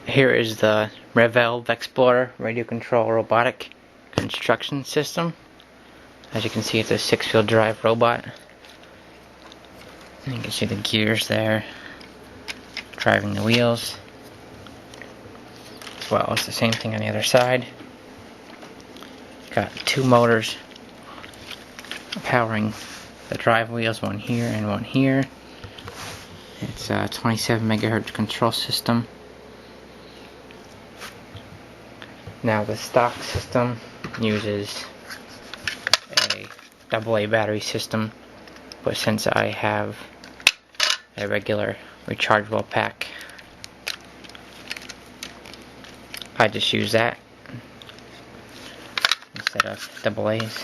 Here is the Vexplorer radio control robotic construction system. As you can see, it's a 6-wheel drive robot. You can see the gears there driving the wheels. As well, it's the same thing on the other side. Got 2 motors powering the drive wheels, one here and one here. It's a 27 megahertz control system. Now the stock system uses a AA battery system, but since I have a regular rechargeable pack, I just use that instead of AA's.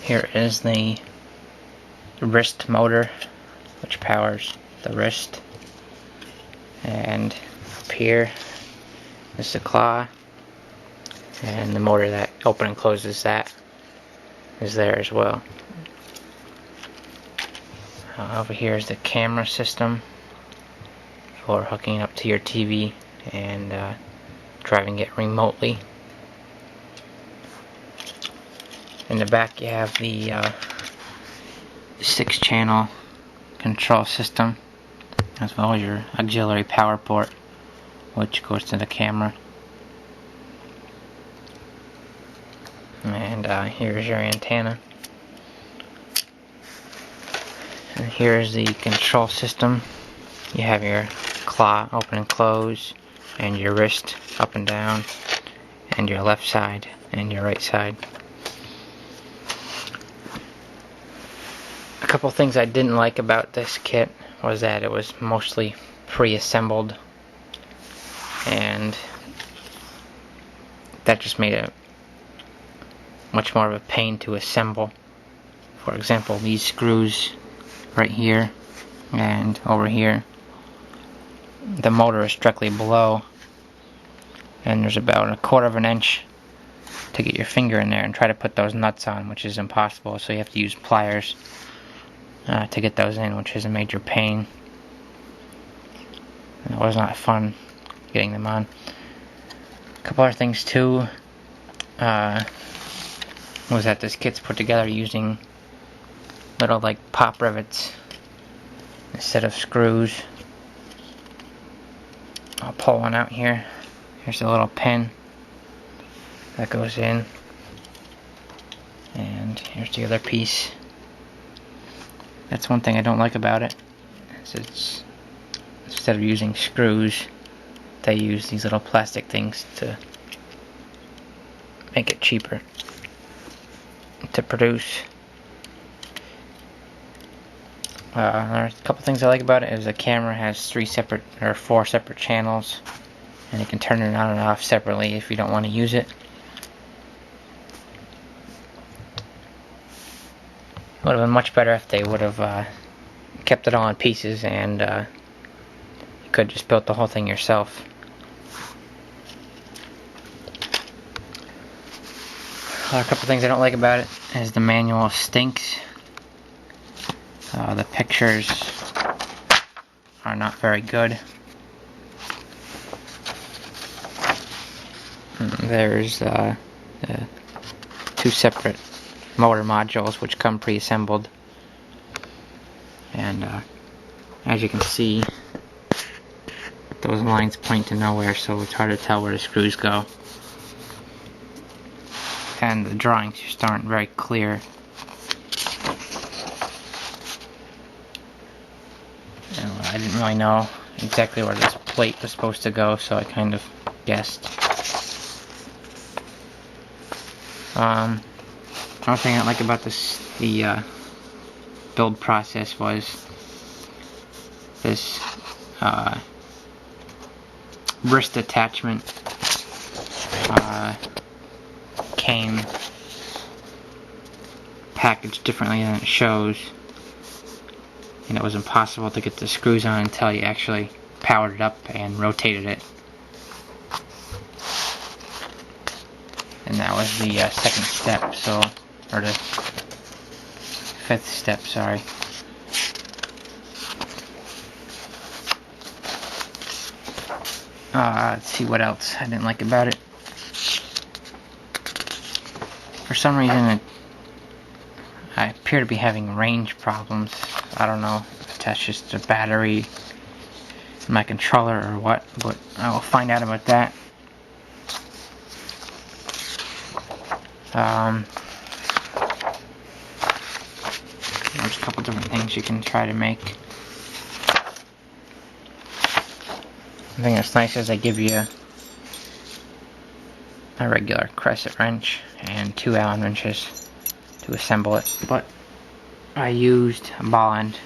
Here is the wrist motor, which powers the wrist. And up here is the claw, and the motor that opens and closes that is there as well. Over here is the camera system for hooking up to your TV and driving it remotely. In the back you have the 6-channel control system, as well as your auxiliary power port, which goes to the camera. And here's your antenna. And here's the control system. You have your claw open and close, and your wrist up and down, and your left side and your right side. A couple things I didn't like about this kit was that it was mostly pre-assembled, and that just made it much more of a pain to assemble. For example, these screws right here and over here, the motor is directly below, and there's about 1/4 of an inch to get your finger in there and try to put those nuts on, which is impossible, so you have to use pliers to get those in, which is a major pain. It was not fun getting them on. A couple other things too was that this kit's put together using little like pop rivets instead of screws. I'll pull one out here. Here's a little pin that goes in, and here's the other piece. That's one thing I don't like about it, is it's, instead of using screws, they use these little plastic things to make it cheaper to produce. There's a couple things I like about it. Is the camera has 4 separate channels, and you can turn it on and off separately if you don't want to use it. It would have been much better if they would have kept it all in pieces, and you could just built the whole thing yourself. A couple things I don't like about it is the manual stinks. The pictures are not very good. There's 2 separate motor modules which come pre-assembled, and as you can see, those lines point to nowhere, so it's hard to tell where the screws go, and the drawings just aren't very clear. And I didn't really know exactly where this plate was supposed to go, so I kind of guessed. Another thing I don't like about the build process was this wrist attachment came packaged differently than it shows, and it was impossible to get the screws on until you actually powered it up and rotated it. And that was the second step, so, or the 5th step, sorry. Let's see what else I didn't like about it. For some reason, I appear to be having range problems. I don't know if that's just a battery in my controller or what, but I will find out about that. There's a couple different things you can try to make. The thing that's nice is they give you a regular crescent wrench and 2 Allen wrenches to assemble it, but I used a ball end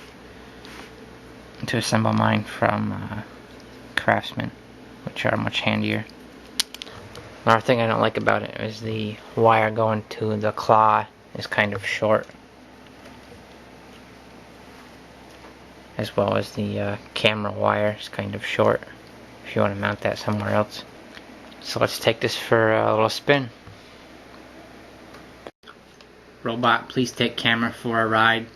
to assemble mine from Craftsman, which are much handier. Another thing I don't like about it is the wire going to the claw is kind of short, as well as the camera wire is kind of short if you want to mount that somewhere else. So let's take this for a little spin. Robot, please take camera for a ride.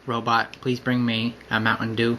Robot, please bring me a Mountain Dew.